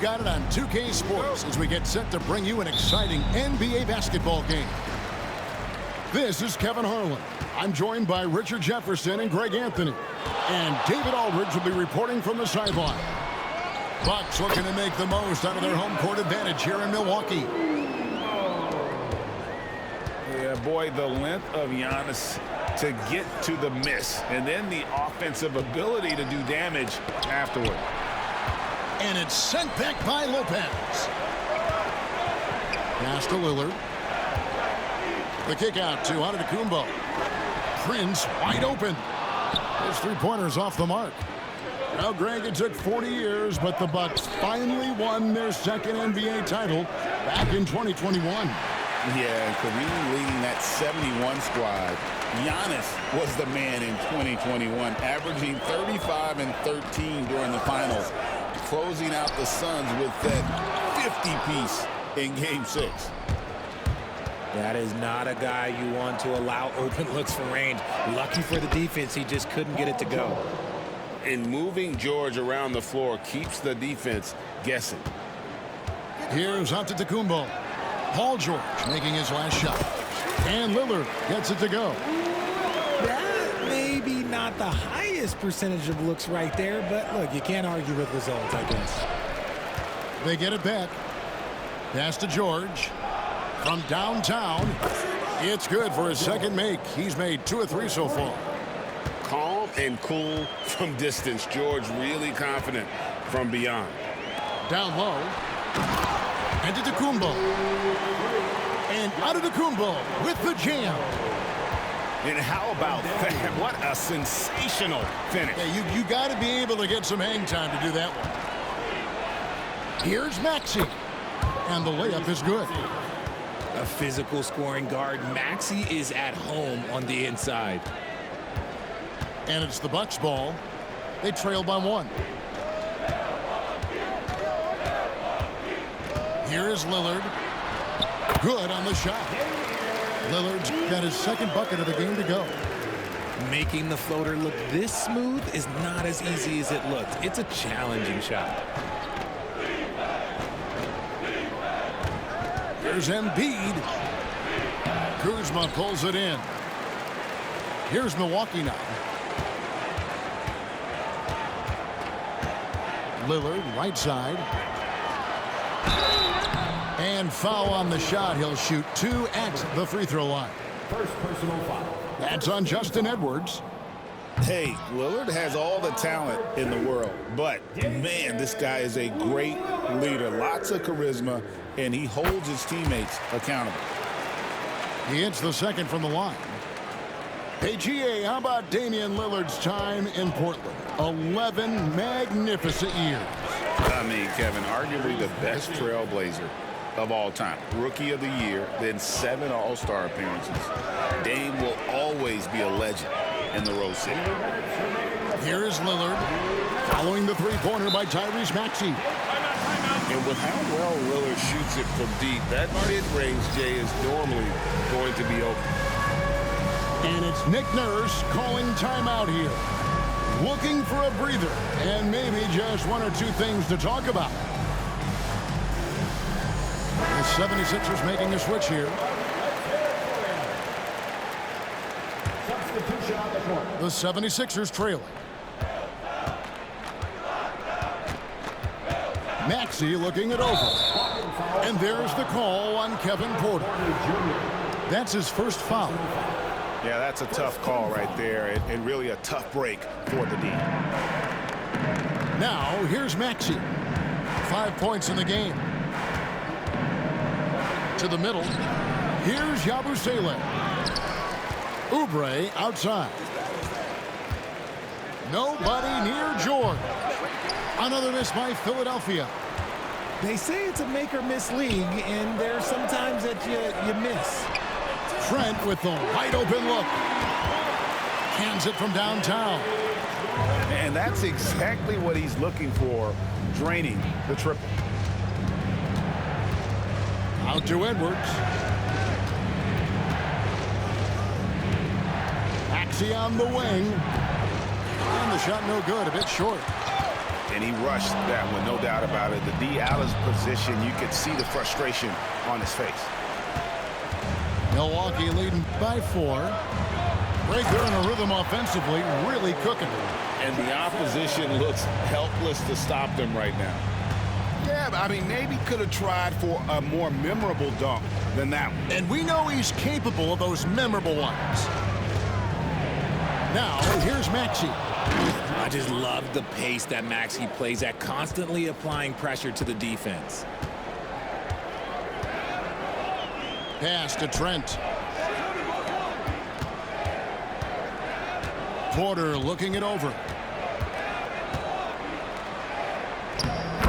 Got it on 2K Sports as we get set to bring you an exciting NBA basketball game. This is Kevin Harlan. I'm joined by Richard Jefferson and Greg Anthony. And David Aldridge will be reporting from the sideline. Bucks looking to make the most out of their home court advantage here in Milwaukee. Yeah, boy, the length of Giannis to get to the miss, and then the offensive ability to do damage afterward. And it's sent back by Lopez. Pass to Lillard. The kick out to Antetokounmpo. Prince wide open. His three-pointer's off the mark. Now, Greg, it took 40 years, but the Bucks finally won their second NBA title back in 2021. Yeah, Kareem leading that 71 squad. Giannis was the man in 2021, averaging 35 and 13 during the finals, closing out the Suns with that 50-piece in Game 6. That is not a guy you want to allow open looks for range. Lucky for the defense, he just couldn't get it to go. And moving George around the floor keeps the defense guessing. Here's Antetokounmpo. Paul George making his last shot. And Lillard gets it to go. That may be not the highest percentage of looks right there, but look, you can't argue with results, I guess. They get it back. Pass to George. From downtown, it's good for his second make. He's made 2 of 3 so far. Calm and cool from distance. George really confident from beyond. Down low. Antetokounmpo. And Antetokounmpo with the jam. And how about that? What a sensational finish. Yeah, you got to be able to get some hang time to do that one. Here's Maxey. And the layup is good. A physical scoring guard. Maxey is at home on the inside. And it's the Bucks ball. They trail by 1. Here is Lillard. Good on the shot. Lillard's got his second bucket of the game to go. Making the floater look this smooth is not as easy as it looked. It's a challenging shot. Here's Embiid. Kuzma pulls it in. Here's Milwaukee now. Lillard, right side. And foul on the shot. He'll shoot 2 at the free throw line. First personal foul. That's on Justin Edwards. Hey, Lillard has all the talent in the world, but, man, this guy is a great leader. Lots of charisma, and he holds his teammates accountable. He hits the second from the line. Hey, GA, how about Damian Lillard's time in Portland? 11 magnificent years. I mean, Kevin, arguably the best trailblazer of all time. Rookie of the year, then 7 All-Star appearances. Dame will always be a legend in the Rose City. Here is Lillard, following the three-pointer by Tyrese Maxey. And with how well Lillard shoots it from deep, that mid-range, Jay, is normally going to be open. And it's Nick Nurse calling timeout here. Looking for a breather and maybe just 1 or 2 things to talk about. The 76ers making a switch here. The 76ers trailing. Maxey looking it over. And there's the call on Kevin Porter. That's his first foul. Yeah, that's a tough call right there, and really a tough break for the D. Now, here's Maxey. 5 points in the game. To the middle. Here's Yabusele. Oubre outside. Nobody near George. Another miss by Philadelphia. They say it's a make-or-miss league, and there's sometimes that you miss. Trent with the wide open look. Hands it from downtown. And that's exactly what he's looking for, draining the triple. Out to Edwards. Maxey on the wing. And the shot no good, a bit short. And he rushed that one, no doubt about it. The D out of position, you could see the frustration on his face. Milwaukee leading by 4. Right there in a rhythm offensively, really cooking. And the opposition looks helpless to stop them right now. Yeah, I mean, maybe could have tried for a more memorable dunk than that one. And we know he's capable of those memorable ones. Now, here's Maxey. I just love the pace that Maxey plays at, constantly applying pressure to the defense. Pass to Trent. Porter looking it over.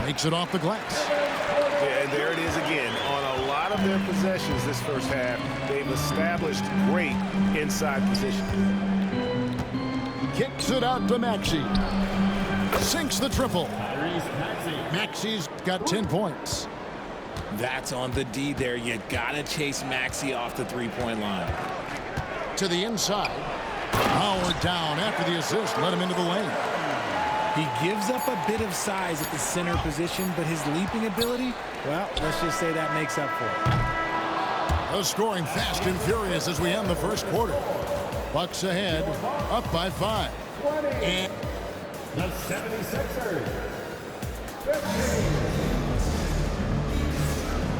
Makes it off the glass. Yeah, and there it is again. On a lot of their possessions this first half, they've established great inside position. Kicks it out to Maxey. Sinks the triple. Maxey's got 10 points. That's on the D there. You gotta chase Maxey off the three-point line. To the inside. Howard down after the assist. Let him into the lane. He gives up a bit of size at the center position, but his leaping ability, well, let's just say that makes up for it. The scoring fast and furious as we end the first quarter. Bucks ahead, up by 5. And the 76ers.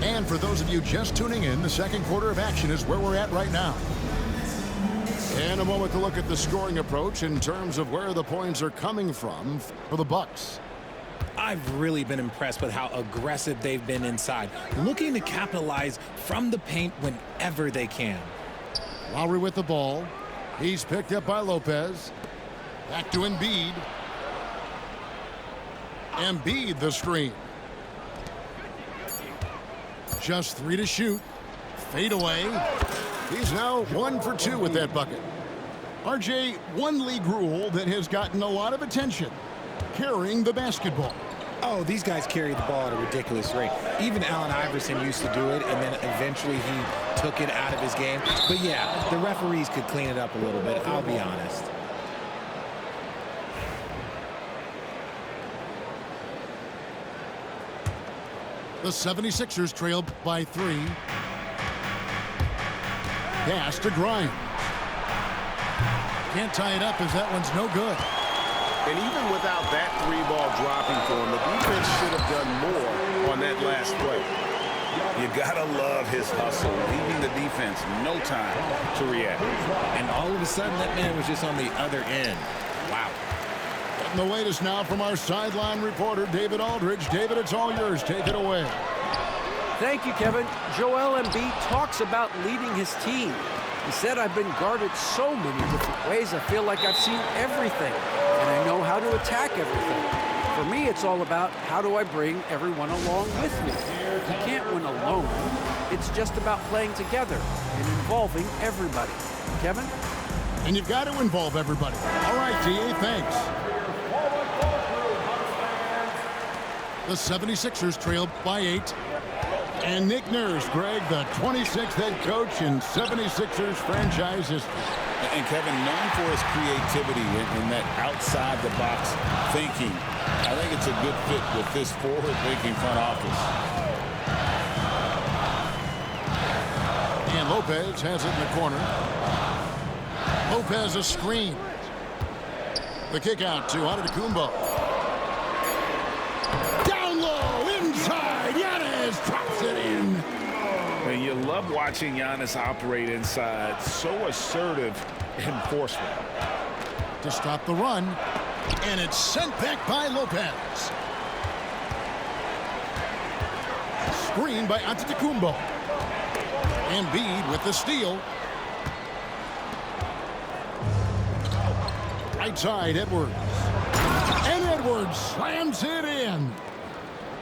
And for those of you just tuning in, the second quarter of action is where we're at right now. And a moment to look at the scoring approach in terms of where the points are coming from for the Bucks. I've really been impressed with how aggressive they've been inside, looking to capitalize from the paint whenever they can. Lowry with the ball. He's picked up by Lopez. Back to Embiid. Embiid the screen. Just 3 to shoot. Fade away. He's now 1 for 2 with that bucket. RJ, one league rule that has gotten a lot of attention. Carrying the basketball. Oh, these guys carry the ball at a ridiculous rate. Even Allen Iverson used to do it, and then eventually he took it out of his game. But yeah, the referees could clean it up a little bit, I'll be honest. The 76ers trail by 3. Pass to Grimes. Can't tie it up as that one's no good. And even without that 3-ball dropping for him, the defense should have done more on that last play. You gotta love his hustle, leaving the defense no time to react. And all of a sudden, that man was just on the other end. Wow. Getting the latest now from our sideline reporter, David Aldridge. David, it's all yours. Take it away. Thank you, Kevin. Joel Embiid talks about leading his team. He said, I've been guarded so many different ways, I feel like I've seen everything, and I know how to attack everything. For me, it's all about how do I bring everyone along with me. You can't win alone. It's just about playing together and involving everybody. Kevin? And you've got to involve everybody. All right, T.A., thanks. The 76ers trail by 8. And Nick Nurse, Greg, the 26th head coach in 76ers franchise history. And Kevin, known for his creativity and that outside-the-box thinking, I think it's a good fit with this forward-thinking front office. And Lopez has it in the corner. Lopez a screen. The kick out to Antetokounmpo. Down low, inside, Giannis drops it in. And you love watching Giannis operate inside. So assertive and forceful. To stop the run, and it's sent back by Lopez. Screen by Antetokounmpo. Embiid with the steal. Right side, Edwards. And Edwards slams it in.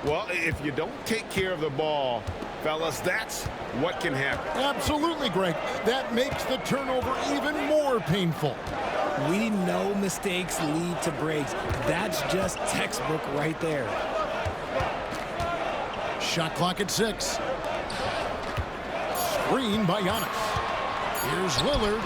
Well, if you don't take care of the ball, fellas, that's what can happen. Absolutely, Greg. That makes the turnover even more painful. We know mistakes lead to breaks. That's just textbook right there. Shot clock at 6. Screen by Giannis. Here's Lillard.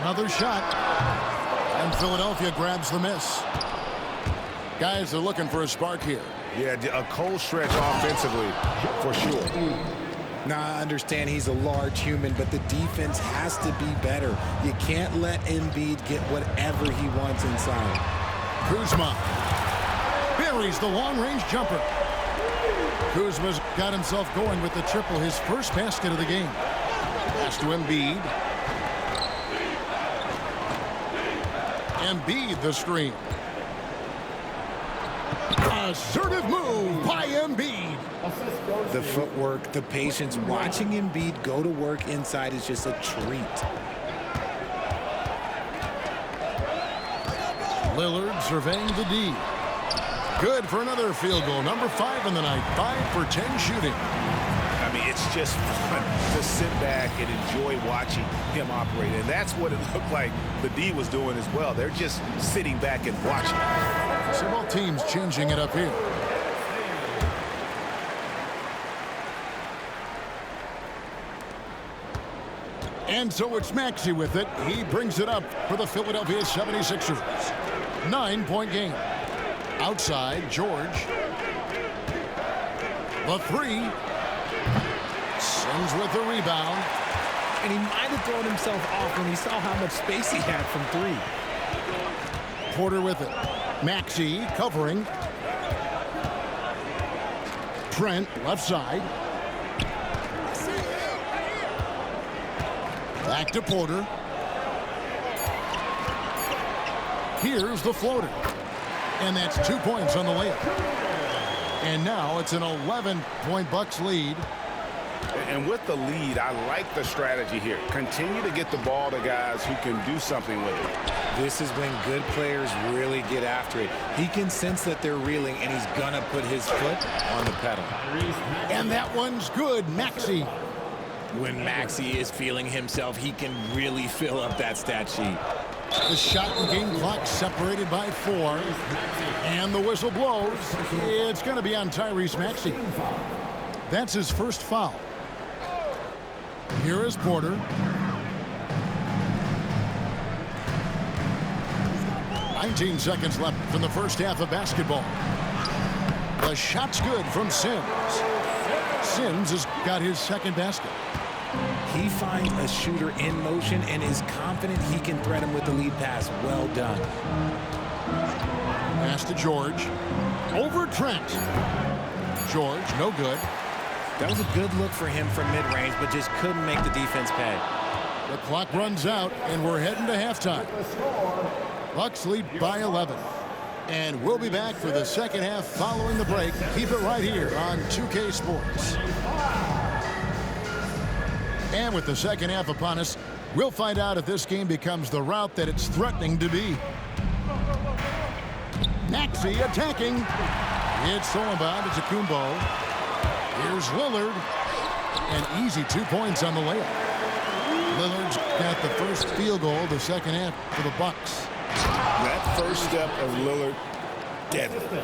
Another shot. And Philadelphia grabs the miss. Guys are looking for a spark here. Yeah, a cold stretch offensively, for sure. Now, I understand he's a large human, but the defense has to be better. You can't let Embiid get whatever he wants inside. Kuzma buries the long-range jumper. Kuzma's got himself going with the triple, his first basket of the game. Pass to Embiid. Embiid the screen. Assertive move by Embiid. The footwork, the patience, watching Embiid go to work inside is just a treat. Lillard surveying the D. Good for another field goal. Number 5 in the night. 5 for 10 shooting. I mean, it's just fun to sit back and enjoy watching him operate. And that's what it looked like the D was doing as well. They're just sitting back and watching. So both teams changing it up here. And so it's Maxey with it. He brings it up for the Philadelphia 76ers. 9-point game. Outside, George. The 3. Sims with the rebound. And he might have thrown himself off when he saw how much space he had from 3. Porter with it. Maxey covering. Trent left side. Back to Porter. Here's the floater. And that's 2 points on the layup. And now it's an 11-point Bucks lead. And with the lead, I like the strategy here. Continue to get the ball to guys who can do something with it. This is when good players really get after it. He can sense that they're reeling, and he's going to put his foot on the pedal. And that one's good, Maxey. When Maxey is feeling himself, he can really fill up that stat sheet. The shot and game clock separated by 4. And the whistle blows. It's going to be on Tyrese Maxey. That's his first foul. Here is Porter. 19 seconds left from the first half of basketball. The shot's good from Sims. Sims has got his second basket. He finds a shooter in motion and is confident he can thread him with the lead pass. Well done. Pass to George. Over Trent. George, no good. That was a good look for him from mid-range, but just couldn't make the defense pay. The clock runs out, and we're heading to halftime. Bucks lead by 11. And we'll be back for the second half following the break. Keep it right here on 2K Sports. And with the second half upon us, we'll find out if this game becomes the route that it's threatening to be. Maxey attacking. It's stolen by Kumbo. Here's Lillard. An easy 2 points on the layup. Lillard's got the first field goal the second half for the Bucks. That first step of Lillard, deadly.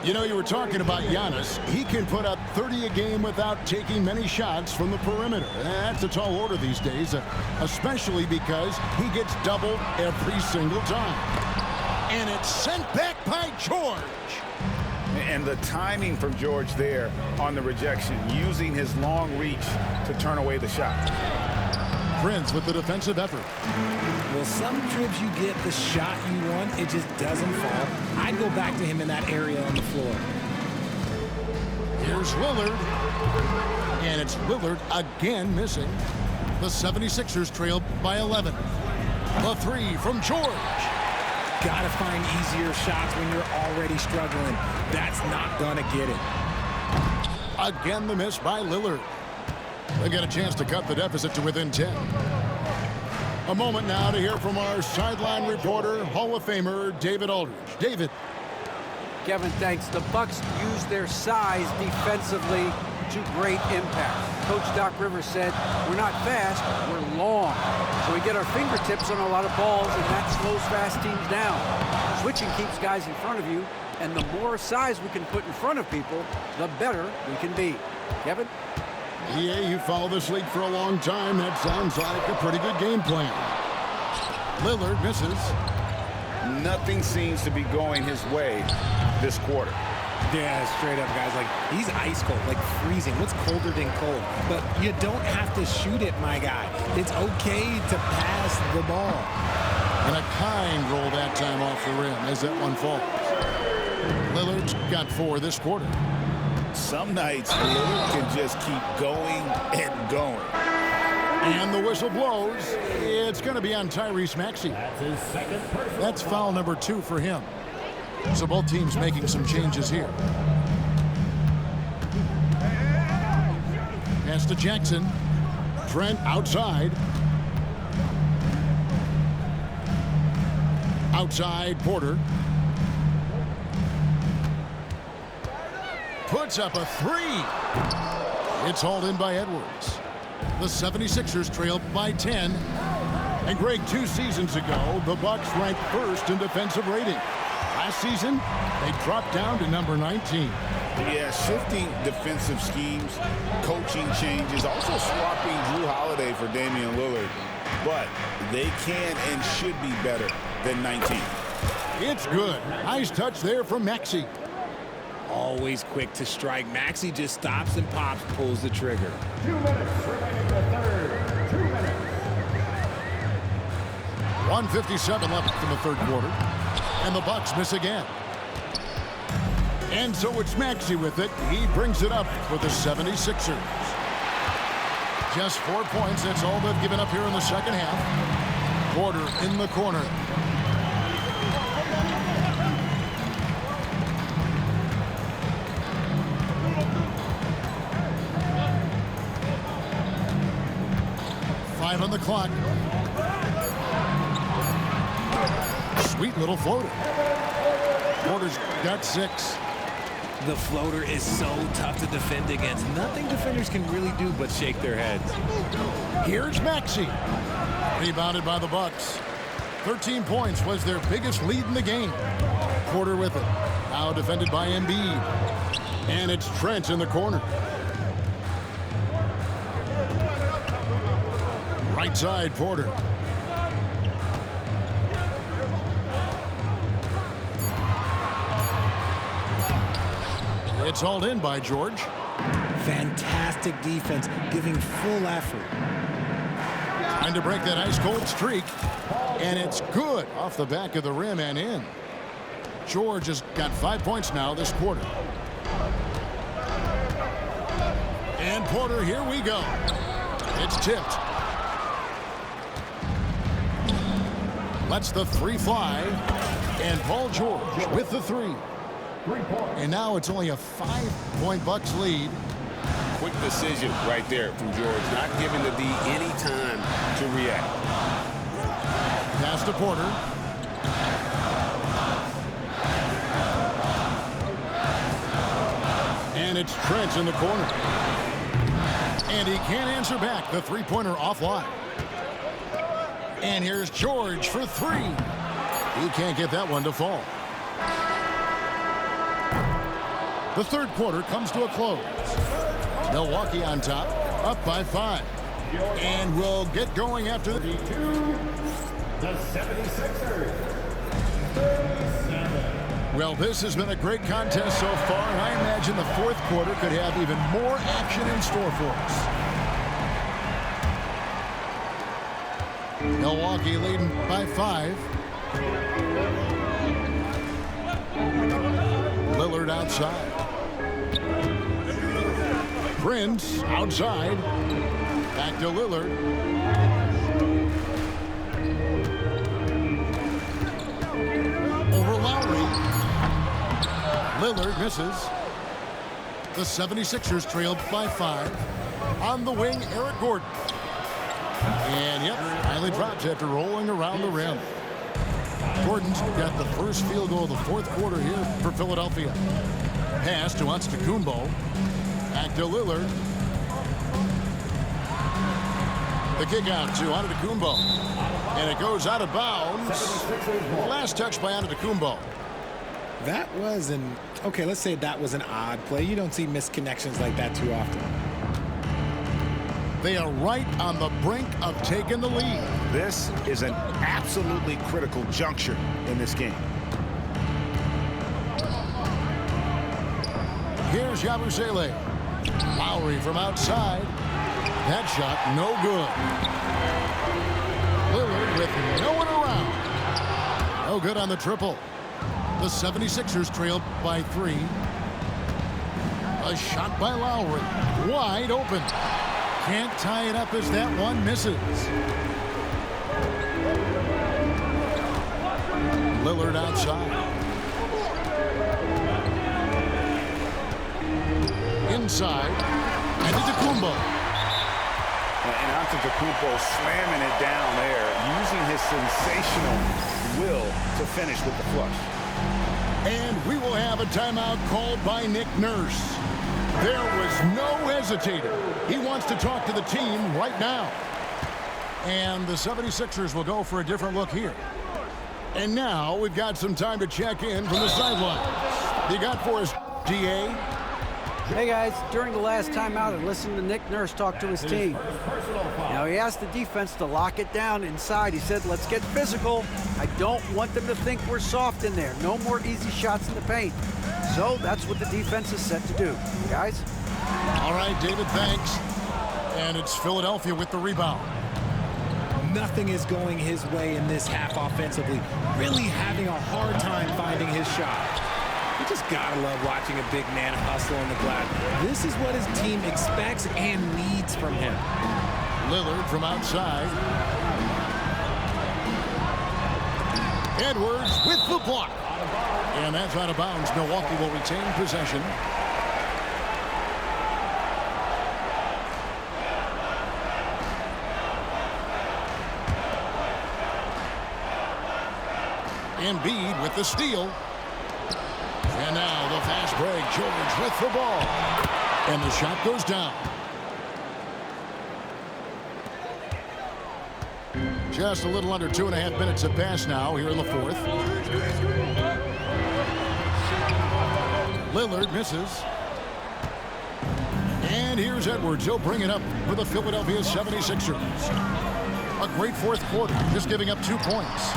You know, you were talking about Giannis. He can put up 30 a game without taking many shots from the perimeter. That's a tall order these days, especially because he gets doubled every single time. And it's sent back by George. And the timing from George there on the rejection, using his long reach to turn away the shot. Prince with the defensive effort. Well, some trips you get the shot you want, it just doesn't fall. I'd go back to him in that area on the floor. Here's Lillard. And it's Lillard again missing. The 76ers trail by 11. The 3 from George. Got to find easier shots when you're already struggling. That's not going to get it. Again, the miss by Lillard. They get a chance to cut the deficit to within 10. A moment now to hear from our sideline reporter, Hall of Famer David Aldridge. David. Kevin, thanks. The Bucks use their size defensively to great impact. Coach Doc Rivers said, we're not fast, we're long. So we get our fingertips on a lot of balls, and that slows fast teams down. Switching keeps guys in front of you, and the more size we can put in front of people, the better we can be. Kevin? Yeah, you follow this league for a long time. That sounds like a pretty good game plan. Lillard misses. Nothing seems to be going his way this quarter. Yeah, straight up, guys. Like, he's ice cold, like freezing. What's colder than cold? But you don't have to shoot it, my guy. It's okay to pass the ball. And a kind roll that time off the rim as that one falls. Lillard's got 4 this quarter. Some nights, Lillard can just keep going and going. And the whistle blows. It's going to be on Tyrese Maxey. That's his second personal. That's foul number 2 for him. So both teams making some changes here. Pass to Jackson. Trent outside. Outside Porter. Puts up a 3. It's hauled in by Edwards. The 76ers trailed by 10. And Greg, 2 seasons ago, the Bucks ranked first in defensive rating. Last season, they dropped down to number 19. Yeah, shifting defensive schemes, coaching changes, also swapping Drew Holiday for Damian Lillard. But they can and should be better than 19. It's good. Nice touch there from Maxey. Always quick to strike. Maxey just stops and pops, pulls the trigger. 2 minutes remaining in the third. 2 minutes. 1:57 left in the third quarter. And the Bucks miss again. And so it's Maxey with it. He brings it up for the 76ers. Just 4 points. That's all they've given up here in the second half. Porter in the corner. On the clock. Sweet little floater. Porter's got 6. The floater is so tough to defend against. Nothing defenders can really do but shake their heads. Here's Maxey. Rebounded by the Bucks. 13 points was their biggest lead in the game. Porter with it. Now defended by Embiid. And it's Trent in the corner. Right side, Porter. It's hauled in by George. Fantastic defense, giving full effort. Trying to break that ice-cold streak. And it's good off the back of the rim and in. George has got 5 points now this quarter. And Porter, here we go. It's tipped. Lets the 3 fly. And Paul George with the 3. And now it's only a 5-point Bucks lead. Quick decision right there from George, not giving the D any time to react. Pass to Porter. And it's Trent in the corner. And he can't answer back. The 3-pointer offline. And here's George for 3. He can't get that one to fall. The third quarter comes to a close. Milwaukee on top, up by 5. And we'll get going after the... The 76ers. Well, this has been a great contest so far, and I imagine the fourth quarter could have even more action in store for us. Milwaukee leading by 5. Lillard outside. Prince outside. Back to Lillard. Over Lowry. Lillard misses. The 76ers trailed by 5. On the wing, Eric Gordon. And yep, finally drops after rolling around the rim. Gordon's got the first field goal of the fourth quarter here for Philadelphia. Pass to Antetokounmpo. Back to Lillard. The kick out to Antetokounmpo. And it goes out of bounds. Last touch by Antetokounmpo. That was an, okay, let's say that was an odd play. You don't see misconnections like that too often. They are right on the brink of taking the lead. This is an absolutely critical juncture in this game. Here's Yabusele. Lowry from outside. That shot no good. Lillard with no one around. No good on the triple. The 76ers trail by 3. A shot by Lowry. Wide open. Can't tie it up as that one misses. Lillard outside. Inside. And Antetokounmpo. And Antetokounmpo slamming it down there, using his sensational will to finish with the flush. And we will have a timeout called by Nick Nurse. There was no hesitating. He wants to talk to the team right now. And the 76ers will go for a different look here. And now we've got some time to check in from the sidelines. You got for us, DA? Hey guys, during the last timeout, I listened to Nick Nurse talk to his team. Now he asked the defense to lock it down inside. He said, let's get physical. I don't want them to think we're soft in there. No more easy shots in the paint. So that's what the defense is set to do. Guys? All right, David, thanks. And it's Philadelphia with the rebound. Nothing is going his way in this half offensively. Really having a hard time finding his shot. You just gotta love watching a big man hustle on the glass. This is what his team expects and needs from him. Lillard from outside. Edwards with the block. And that's out of bounds. Milwaukee will retain possession. Embiid with the steal. And now the fast break. George with the ball. And the shot goes down. Just a little under 2.5 minutes have passed now here in the fourth. Lillard misses. And here's Edwards. He'll bring it up for the Philadelphia 76ers. A great fourth quarter, just giving up 2 points.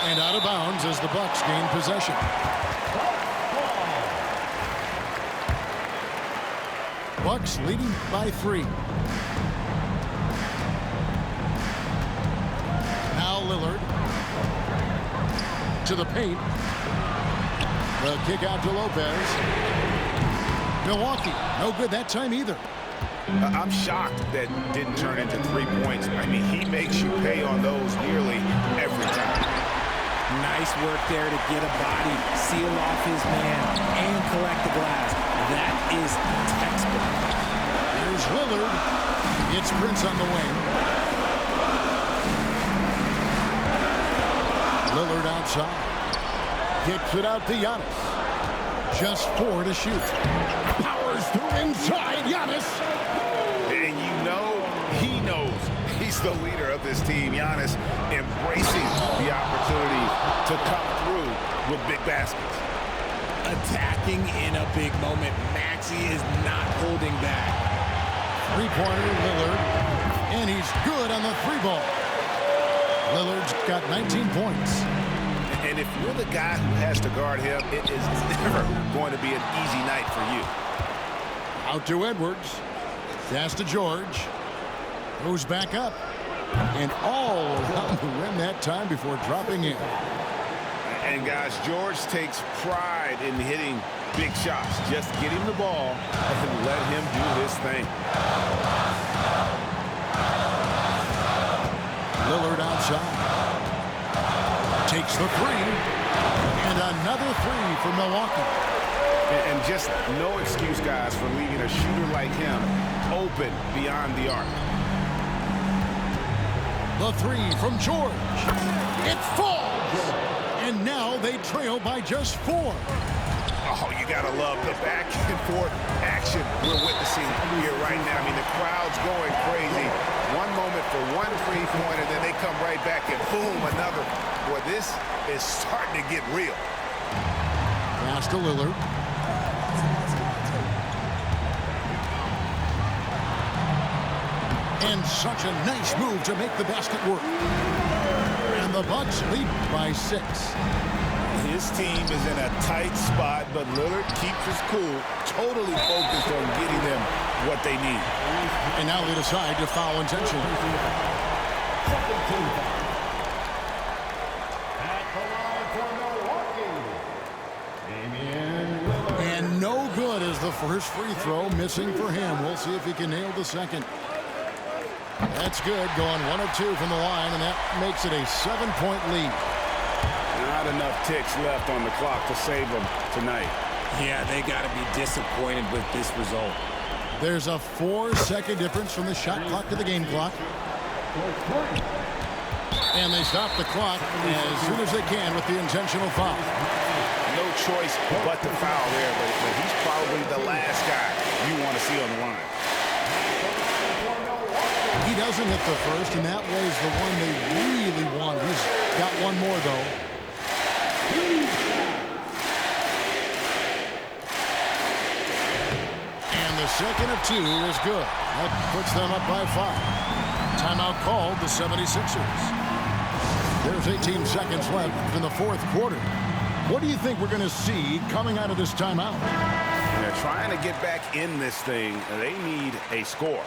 And out of bounds as the Bucks gain possession. Bucks leading by 3. Now Lillard to the paint. The kick out to Lopez. Milwaukee, no good that time either. I'm shocked that didn't turn into 3 points. I mean, he makes you pay on those nearly every time. Nice work there to get a body, seal off his man, and collect the glass. That is textbook. Here's Lillard. It's Prince on the wing. Lillard outside. Kicks it out to Giannis. Just 4 to shoot. Powers through inside. Giannis. And you know, he knows he's the leader of this team. Giannis embracing the opportunity to come through with big baskets. Attacking in a big moment. Maxey is not holding back. Three-pointer, Lillard. And he's good on the 3-ball. Lillard's got 19 points. And if you're the guy who has to guard him, it is never going to be an easy night for you. Out to Edwards. Pass to George. Goes back up. And all around the rim that time before dropping in. And guys, George takes pride in hitting big shots. Just get him the ball and let him do his thing. Lillard outside. Takes the 3. And another 3 for Milwaukee. And just no excuse, guys, for leaving a shooter like him open beyond the arc. The 3 from George. It falls. And now they trail by just 4. Oh, you got to love the back and forth action we're witnessing here right now. I mean, the crowd's going crazy. One moment for one 3-pointer, then they come right back and boom, another. Boy, this is starting to get real. Pass to Lillard. And such a nice move to make the basket work. And the Bucks lead by 6. His team is in a tight spot, but Lillard keeps his cool, totally focused on getting them what they need. And now they decide to foul intentionally. At the line for Milwaukee, And no good as the first free throw missing for him. We'll see if he can nail the second. That's good, going 1 of 2 from the line, and that makes it a 7-point lead. Not enough ticks left on the clock to save them tonight. Yeah, they got to be disappointed with this result. There's a 4-second difference from the shot clock to the game clock. And they stop the clock as soon as they can with the intentional foul. No choice but to foul there, but he's probably the last guy you want to see on the line. He doesn't hit the first, and that was the one they really wanted. He's got one more, though. And the second of 2 is good. That puts them up by 5. Timeout called the 76ers. There's 18 seconds left in the fourth quarter. What do you think we're going to see coming out of this timeout? They're trying to get back in this thing. They need a score.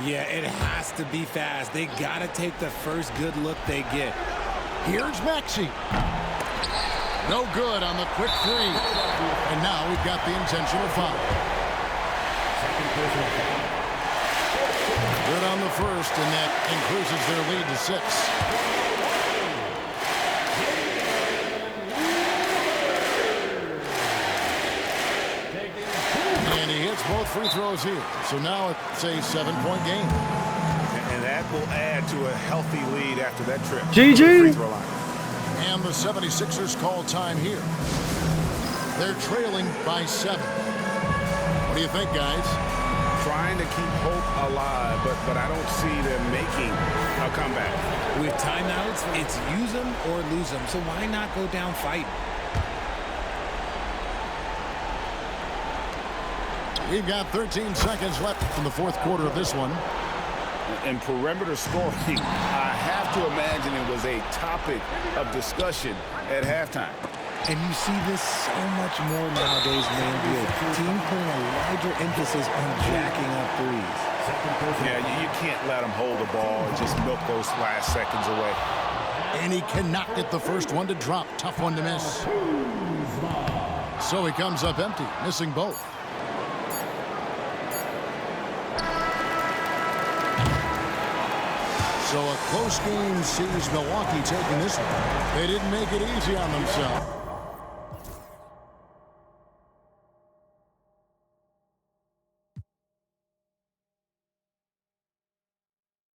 Yeah, it has to be fast. They got to take the first good look they get. Here's Maxey. No good on the quick 3. And now we've got the intentional foul. Good on the first, and that increases their lead to 6. And he hits both free throws here. So now it's a 7-point game. And that will add to a healthy lead after that trip. GG. And the 76ers call time here. They're trailing by 7. What do you think, guys? Trying to keep hope alive, but I don't see them making a comeback. With timeouts, it's use them or lose them. So why not go down fighting? We've got 13 seconds left in the fourth quarter of this one. In perimeter scoring, I have to imagine it was a topic of discussion at halftime. And you see this so much more nowadays in the NBA. Team putting a larger emphasis on jacking up threes. Yeah, you can't let them hold the ball and just milk those last seconds away. And he cannot get the first one to drop. Tough one to miss. So he comes up empty, missing both. So a close game sees Milwaukee taking this one. They didn't make it easy on themselves.